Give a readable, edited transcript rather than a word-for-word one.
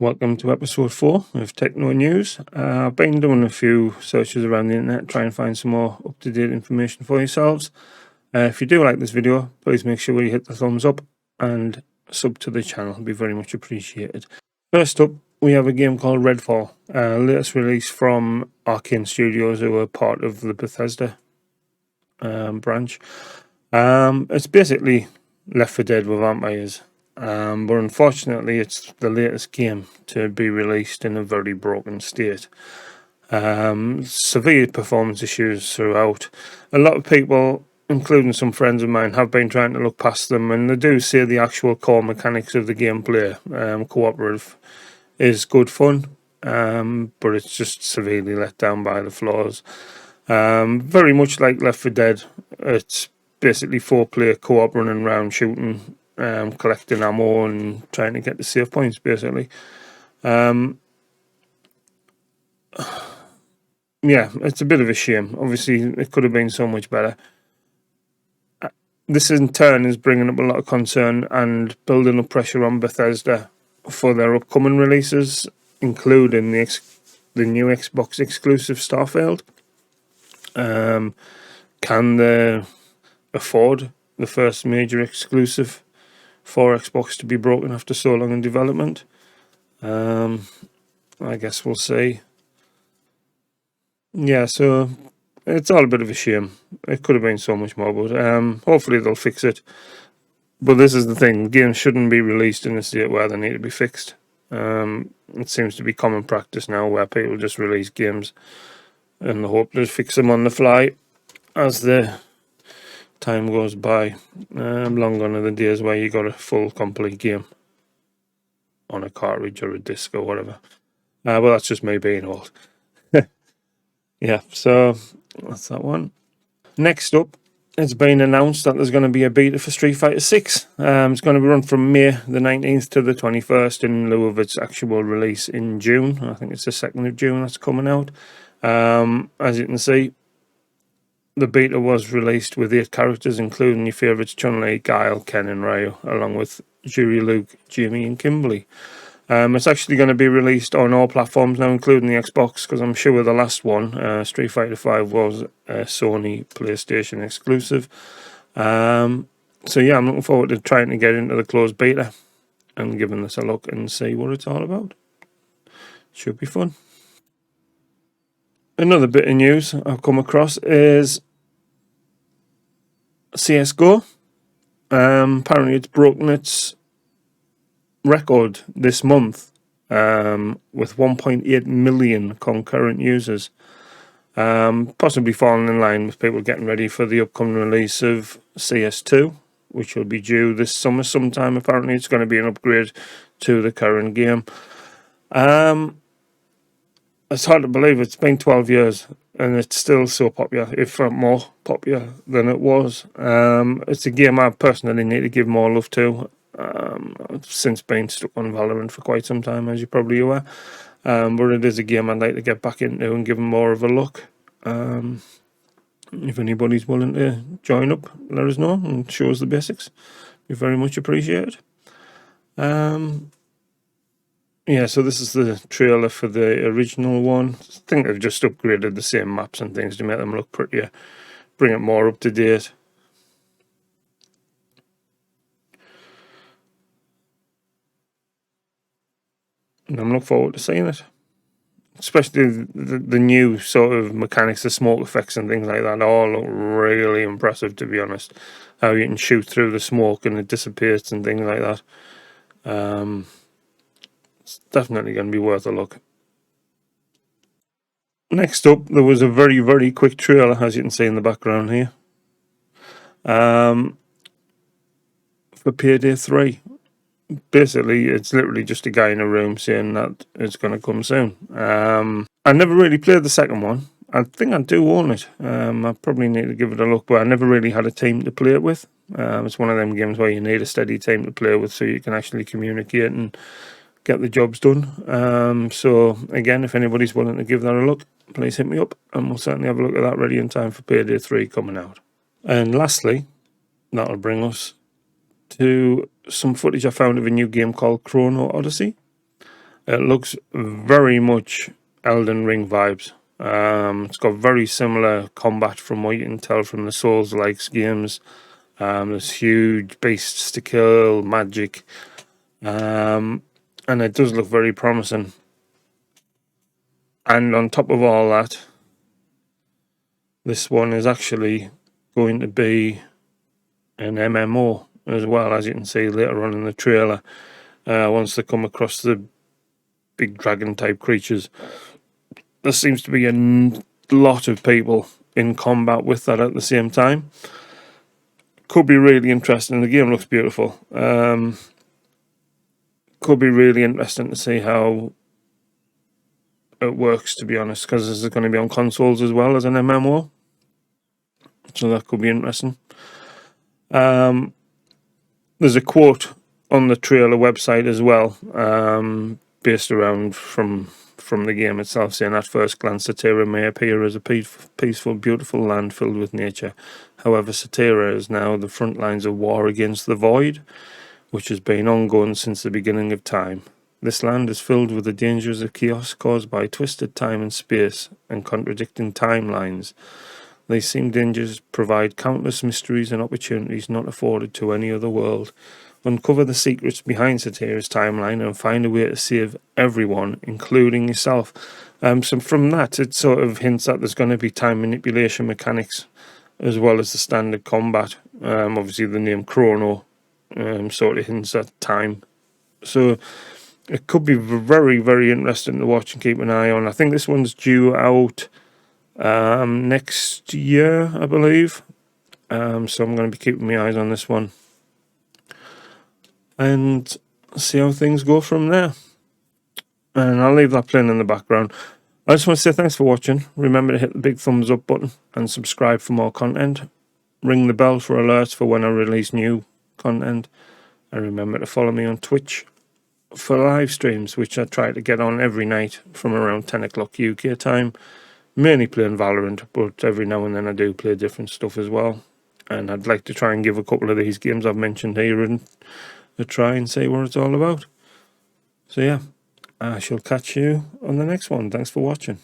Welcome to episode 4 of Techno News. I've been doing a few searches around the internet, trying to find some more up-to-date information for yourselves. If you do like this video, please make sure you hit the thumbs up and sub to the channel. It'll be very much appreciated. First up, we have a game called Redfall, latest release from Arcane Studios, who are part of the Bethesda branch. It's basically Left 4 Dead with vampires. But unfortunately it's the latest game to be released in a very broken state. Severe performance issues throughout. A lot of people, including some friends of mine, have been trying to look past them, and they do say the actual core mechanics of the gameplay, cooperative, is good fun, but it's just severely let down by the flaws. Very much like Left 4 Dead, it's basically 4-player co-op running around shooting, collecting ammo and trying to get the save points, basically. Yeah, it's a bit of a shame. Obviously, it could have been so much better. This in turn is bringing up a lot of concern and building up pressure on Bethesda for their upcoming releases, including the new Xbox exclusive Starfield. Can they afford the first major exclusive for Xbox to be broken after so long in development? I guess we'll see. Yeah, so it's all a bit of a shame. It could have been so much more, but hopefully they'll fix it. But this is the thing, games shouldn't be released in a state where they need to be fixed. It seems to be common practice now where people just release games and hope to fix them on the fly as the time goes by. Long gone are the days where you got a full complete game on a cartridge or a disc or whatever. Well, that's just me being old. Yeah, so that's that one. Next up, it's been announced that there's going to be a beta for Street Fighter 6. It's going to be run from May the 19th to the 21st in lieu of its actual release in June. I think it's the 2nd of June that's coming out. As you can see, the beta was released with 8 characters, including your favourites Chun-Li, Guile, Ken and Ryu, along with Yuri, Luke, Jimmy and Kimberly. It's actually going to be released on all platforms now, including the Xbox, because I'm sure the last one, Street Fighter 5, was a Sony PlayStation exclusive. So yeah, I'm looking forward to trying to get into the closed beta and giving this a look and see what it's all about. Should be fun. Another bit of news I've come across is csgo. Apparently it's broken its record this month with 1.8 million concurrent users, possibly falling in line with people getting ready for the upcoming release of CS2, which will be due this summer sometime. Apparently it's going to be an upgrade to the current game. It's hard to believe it's been 12 years and it's still so popular, if not more popular than it was. It's a game I personally need to give more love to. I've since been stuck on Valorant for quite some time, as you're probably aware. But it is a game I'd like to get back into and give more of a look. If anybody's willing to join up, let us know and show us the basics. Be very much appreciated. Yeah, so this is the trailer for the original one. I think they've just upgraded the same maps and things to make them look prettier, bring it more up to date. And I'm looking forward to seeing it. Especially the new sort of mechanics, the smoke effects and things like that, all look really impressive, to be honest. How you can shoot through the smoke and it dissipates and things like that. It's definitely going to be worth a look. Next up, there was a very, very quick trailer, as you can see in the background here, for Payday 3. Basically, it's literally just a guy in a room saying that it's going to come soon. I never really played the second one. I think I do own it. I probably need to give it a look, but I never really had a team to play it with. It's one of them games where you need a steady team to play with so you can actually communicate and get the jobs done. So again, if anybody's willing to give that a look, please hit me up and we'll certainly have a look at that ready in time for Payday 3 coming out. And lastly, that'll bring us to some footage I found of a new game called Chrono Odyssey. It looks very much Elden Ring vibes. It's got very similar combat from what you can tell from the Souls-like games. There's huge beasts to kill, magic, and it does look very promising. And on top of all that, this one is actually going to be an MMO as well, as you can see later on in the trailer. Once they come across the big dragon type creatures, there seems to be a lot of people in combat with that at the same time. Could be really interesting. The game looks beautiful. Could be really interesting to see how it works, to be honest, because this is going to be on consoles as well as an MMO, so that could be interesting. There's a quote on the trailer website as well, based around from the game itself, saying, "At first glance, Satira may appear as a peaceful, beautiful land filled with nature. However, Satira is now the front lines of war against the Void, which has been ongoing since the beginning of time. This land is filled with the dangers of chaos caused by twisted time and space and contradicting timelines. These same dangers provide countless mysteries and opportunities not afforded to any other world. Uncover the secrets behind Satira's timeline and find a way to save everyone, including yourself." So from that, it sort of hints that there's going to be time manipulation mechanics as well as the standard combat. Obviously, the name Chrono sort of hints at time. So it could be very, very interesting to watch and keep an eye on. I think this one's due out next year, I believe. So I'm going to be keeping my eyes on this one and see how things go from there. And I'll leave that playing in the background. I just want to say thanks for watching. Remember to hit the big thumbs up button and subscribe for more content. Ring the bell for alerts for when I release new content. And remember to follow me on Twitch for live streams, which I try to get on every night from around 10 o'clock UK time. Mainly playing Valorant, but every now and then I do play different stuff as well. And I'd like to try and give a couple of these games I've mentioned here a try and see what it's all about. So yeah, I shall catch you on the next one. Thanks for watching.